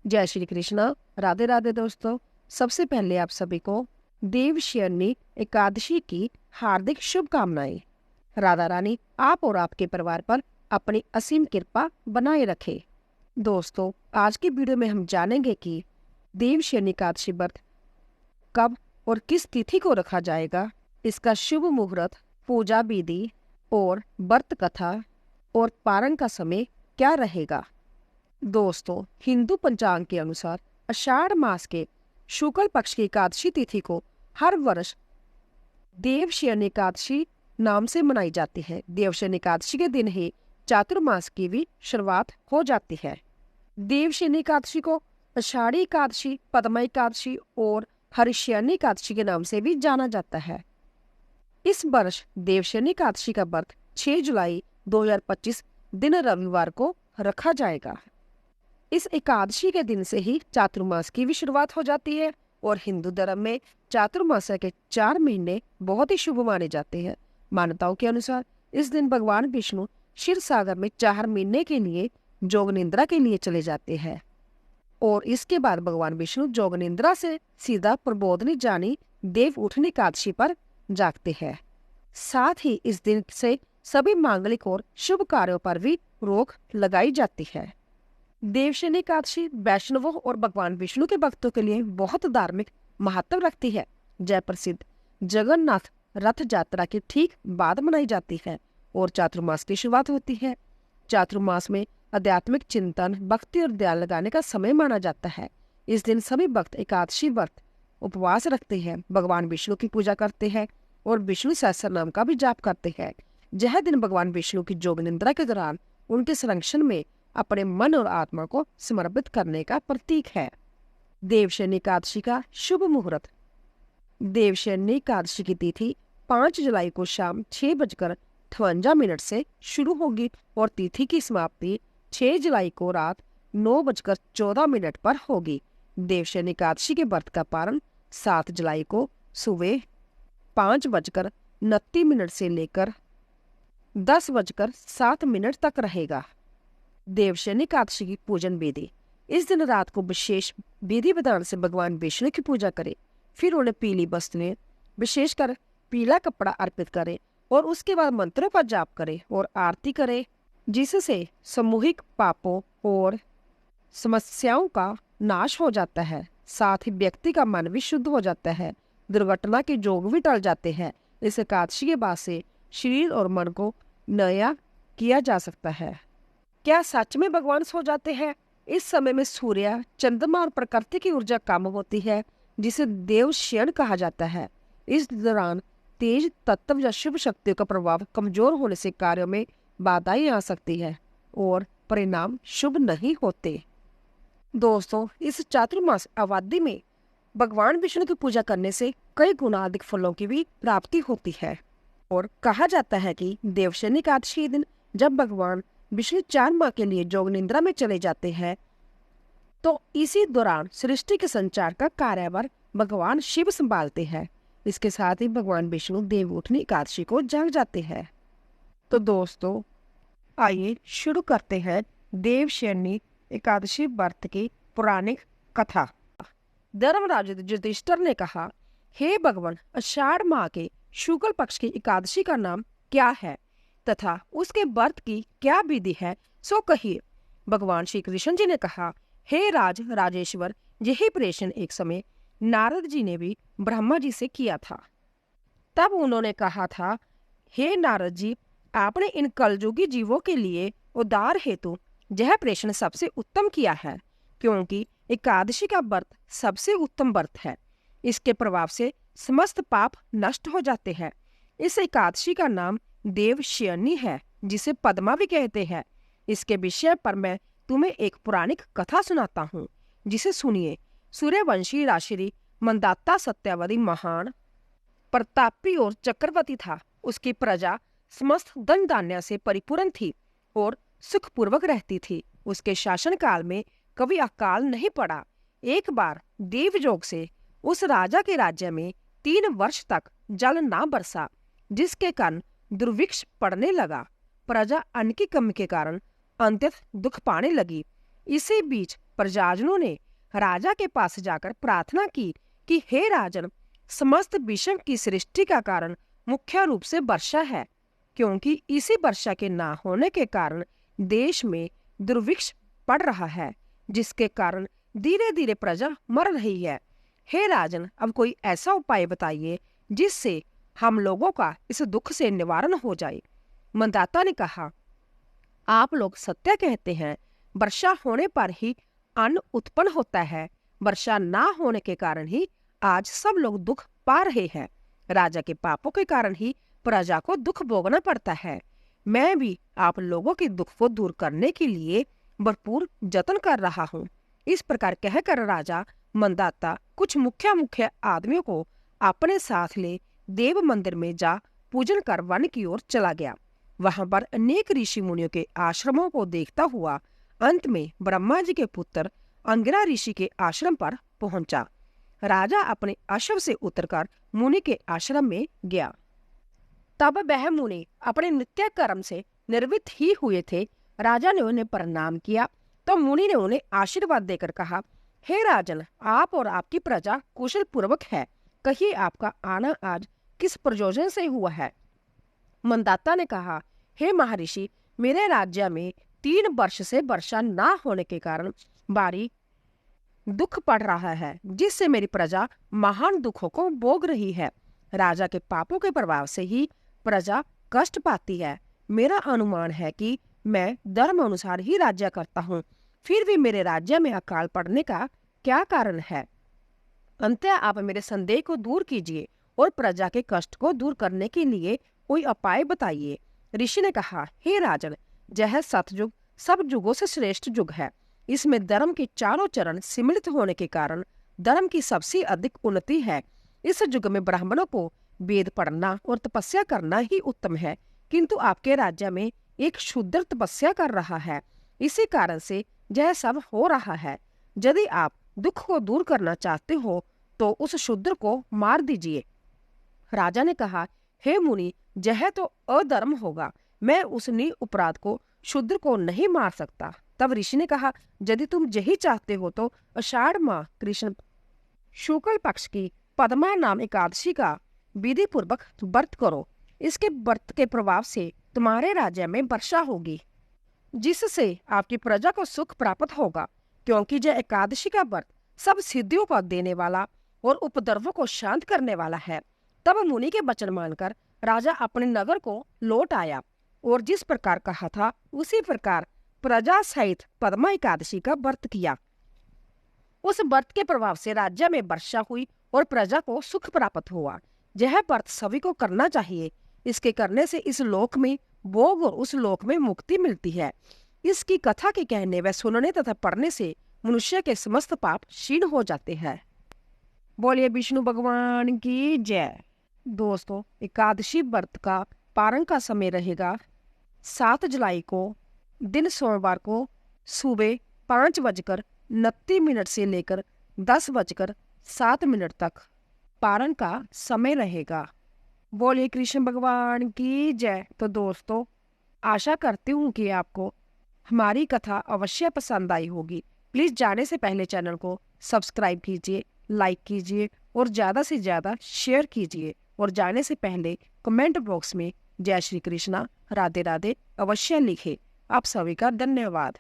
जय श्री कृष्णा, राधे राधे दोस्तों। सबसे पहले आप सभी को देवशयनी एकादशी की हार्दिक शुभकामनाएं। राधा रानी आप और आपके परिवार पर अपनी असीम कृपा बनाए रखे। दोस्तों, आज की वीडियो में हम जानेंगे कि देवशयनी एकादशी व्रत कब और किस तिथि को रखा जाएगा, इसका शुभ मुहूर्त, पूजा विधि और व्रत कथा और पारण का समय क्या रहेगा। दोस्तों, हिंदू पंचांग के अनुसार आषाढ़ मास के शुक्ल पक्ष की एकादशी तिथि को हर वर्ष देवशयनी एकादशी नाम से मनाई जाती है। देवशयनी एकादशी के दिन ही चातुर्मास की भी शुरुआत हो जाती है। देवशयनी एकादशी को आषाढ़ी एकादशी, पद्मा एकादशी और हरिशयनी एकादशी के नाम से भी जाना जाता है। इस वर्ष देवशयनी एकादशी का व्रत 6 जुलाई 2025 दिन रविवार को रखा जाएगा। इस एकादशी के दिन से ही चातुर्मास की भी शुरुआत हो जाती है और हिंदू धर्म में चातुर्मास के 4 महीने बहुत ही शुभ माने जाते हैं। मान्यताओं के अनुसार इस दिन भगवान विष्णु क्षीर सागर में 4 महीने के लिए जोग निद्रा के लिए चले जाते हैं और इसके बाद भगवान विष्णु जोग निद्रा से सीधा प्रबोधनी जानी देव उठनी एकादशी पर जागते हैं। साथ ही इस दिन से सभी मांगलिक और शुभ कार्यों पर भी रोक लगाई जाती है। देवशयनी एकादशी वैष्णवों और भगवान विष्णु के भक्तों के लिए बहुत धार्मिक महत्व रखती है। जय प्रसिद्ध जगन्नाथ रथ यात्रा के ठीक बाद मनाई जाती है और चातुर्मास की शुरुआत होती है। चातुर्मास में आध्यात्मिक चिंतन, भक्ति और ध्यान लगाने का समय माना जाता है। इस दिन सभी भक्त एकादशी व्रत उपवास रखते हैं, भगवान विष्णु की पूजा करते हैं और विष्णु सहस्त्र नाम का भी जाप करते हैं। यह दिन भगवान विष्णु की जोग निद्रा के दौरान उनके संरक्षण में अपने मन और आत्मा को समर्पित करने का प्रतीक है। देवशयनी एकादशी का शुभ मुहूर्त। देवशयनी एकादशी की तिथि 5 जुलाई को शाम 6:58 से शुरू होगी और तिथि की समाप्ति 6 जुलाई को रात 9:14 पर होगी। देवशयनी एकादशी के व्रत का पारण 7 जुलाई को सुबह 5:29 से लेकर 10:07 तक रहेगा। देवशयनी एकादशी की पूजन विधि। इस दिन रात को विशेष विधि विधान से भगवान विष्णु की पूजा करें, फिर उन्हें पीली वस्त्रें, विशेषकर पीला कपड़ा अर्पित करें और उसके बाद मंत्रों का जाप करें और आरती करें, जिससे सामूहिक पापों और समस्याओं का नाश हो जाता है। साथ ही व्यक्ति का मन भी शुद्ध हो जाता है, दुर्घटना के जोग भी टल जाते हैं। इस एकादशी के बाद से शरीर और मन को नया किया जा सकता है। क्या सच में भगवान सो जाते हैं? इस समय में सूर्य, चंद्रमा और प्रकृति की ऊर्जा कम होती है, जिसे देवशयन कहा जाता है। इस दौरान तेज तत्व या शुभ शक्तियों का प्रभाव कमजोर होने से कार्यों में बाधाएं आ सकती है और परिणाम शुभ नहीं होते। दोस्तों, इस चातुर्मास अवधि में भगवान विष्णु की पूजा करने से कई गुना अधिक फलों की भी प्राप्ति होती है और कहा जाता है कि देवशयनी एकादशी के दिन जब भगवान विष्णु 4 माह के लिए जोग निद्रा में चले जाते हैं, तो इसी दौरान सृष्टि के संचार का कार्यभार भगवान शिव संभालते हैं। इसके साथ ही भगवान विष्णु देव उठनी एकादशी को जाग जाते हैं। तो दोस्तों, आइए शुरू करते हैं देवशयनी एकादशी व्रत की पौराणिक कथा। धर्मराज युधिष्ठिर ने कहा, हे भगवान, आषाढ़ माह के शुक्ल पक्ष की एकादशी का नाम क्या है तथा उसके व्रत की क्या विधि है, सो कहिए। भगवान श्री कृष्ण जी ने कहा, हे राजेश्वर, यही प्रश्न एक समय नारद जी ने भी ब्रह्मा जी से किया था। तब उन्होंने कहा था, हे नारद जी, आपने इन कलयुगी जीवों के लिए उद्धार हेतु यह प्रश्न सबसे उत्तम किया है, क्योंकि एकादशी का व्रत सबसे उत्तम व्रत है। इसके प्रभाव से समस्त पाप नष्ट हो जाते हैं। इस एकादशी का नाम देवशयनी है, जिसे पद्मा भी कहते हैं। इसके विषय पर मैं तुम्हें एक पौराणिक कथा सुनाता हूँ, जिसे सुनिए। सूर्यवंशी राशि मंदाता सत्यवती महान, प्रतापी और चक्रवर्ती था। उसकी प्रजा समस्त धन धान्य से परिपूर्ण थी और सुखपूर्वक रहती थी। उसके शासन काल में कभी अकाल नहीं पड़ा। एक बार देवयोग से उस राजा के राज्य में 3 वर्ष तक जल ना बरसा, जिसके कारण दुर्भिक्ष पड़ने लगा। प्रजा अन्न की कमी के कारण अंत्यतः दुख पाने लगी। इसी बीच प्रजाजनों ने राजा के पास जाकर प्रार्थना की कि हे राजन, समस्त विषम की सृष्टि का कारण मुख्य रूप से वर्षा है, क्योंकि इसी वर्षा के ना होने के कारण देश में दुर्भिक्ष पड़ रहा है, जिसके कारण धीरे धीरे प्रजा मर रही है। हे राजन, अब कोई ऐसा उपाय बताइए जिससे हम लोगों का इस दुख से निवारण हो जाए। मंदाता ने कहा, आप लोग सत्य कहते हैं, वर्षा होने पर ही अन्न उत्पन्न होता है। वर्षा ना होने के कारण ही आज सब लोग दुख पा रहे हैं। राजा के पापों के कारण ही प्रजा को दुख भोगना पड़ता है। मैं भी आप लोगों के दुख को दूर करने के लिए भरपूर जतन कर रहा हूँ। इस प्रकार कहकर राजा मंदाता कुछ मुख्य आदमियों को अपने साथ ले देव मंदिर में जा पूजन कर वन की ओर चला गया। वहां पर अनेक ऋषि मुनियों के आश्रमों को देखता हुआ अंत में ब्रह्मा जी के पुत्र अंगिरा ऋषि के आश्रम पर पहुंचा। राजा अपने अश्व से उतरकर मुनि के आश्रम में गया। तब वह मुनि अपने नित्य कर्म से निर्वृत्त ही हुए थे। राजा ने उन्हें प्रणाम किया तो मुनि ने उन्हें आशीर्वाद देकर कहा, हे राजन, आप और आपकी प्रजा कुशल पूर्वक है। कहिए आपका आना आज किस प्रयोजन से हुआ है? मंदाता ने कहा, हे महर्षि, मेरे राज्य में 3 वर्ष से वर्षा ना होने के कारण भारी दुख पड़ रहा है, जिससे मेरी प्रजा महान दुखों को भोग रही है। राजा के पापों के प्रभाव से ही प्रजा कष्ट पाती है। मेरा अनुमान है कि मैं धर्म अनुसार ही राज्य करता हूँ, फिर भी मेरे राज्य में अकाल पड़ने का क्या कारण है? अंततः आप मेरे संदेह को दूर कीजिए और प्रजा के कष्ट को दूर करने के लिए कोई उपाय बताइए। ऋषि ने कहा, हे राजन, यह सतयुग सब युगों से श्रेष्ठ युग है। इसमें धर्म के चारों चरण सम्मिलित होने के कारण धर्म की सबसे अधिक उन्नति है। इस युग में ब्राह्मणों को वेद पढ़ना और तपस्या करना ही उत्तम है, किंतु आपके राज्य में एक शूद्र तपस्या कर रहा है। इसी कारण से यह सब हो रहा है। यदि आप दुख को दूर करना चाहते हो तो उस शूद्र को मार दीजिए। राजा ने कहा, हे मुनि, यह तो अधर्म होगा। मैं उस अपराध को शूद्र को नहीं मार सकता। तब ऋषि ने कहा, यदि तुम यही चाहते हो तो आषाढ़ माह कृष्ण शुक्ल पक्ष की पद्मा नाम एकादशी का विधि पूर्वक व्रत करो। इसके व्रत के प्रभाव से तुम्हारे राज्य में वर्षा होगी, जिससे आपकी प्रजा को सुख प्राप्त होगा, क्योंकि यह एकादशी का व्रत सब सिद्धियों को देने वाला और उपद्रवों को शांत करने वाला है। तब मुनि के वचन मानकर राजा अपने नगर को लौट आया और जिस प्रकार कहा था उसी प्रकार प्रजा सहित पद्मा एकादशी का व्रत किया। उस व्रत के प्रभाव से राज्य में वर्षा हुई और प्रजा को सुख प्राप्त हुआ। यह व्रत सभी को करना चाहिए। इसके करने से इस लोक में भोग और उस लोक में मुक्ति मिलती है। इसकी कथा के कहने व सुनने तथा पढ़ने से मनुष्य के समस्त पाप क्षीण हो जाते हैं। बोलिए विष्णु भगवान की जय। दोस्तों, एकादशी व्रत का पारण का समय रहेगा 7 जुलाई को, दिन सोमवार को सुबह 5:29 से लेकर 10:07 तक पारण का समय रहेगा। बोलिए कृष्ण भगवान की जय। तो दोस्तों, आशा करती हूँ कि आपको हमारी कथा अवश्य पसंद आई होगी। प्लीज़ जाने से पहले चैनल को सब्सक्राइब कीजिए, लाइक कीजिए और ज़्यादा से ज़्यादा शेयर कीजिए। और जाने से पहले कमेंट बॉक्स में जय श्री कृष्णा, राधे राधे अवश्य लिखें। आप सभी का धन्यवाद।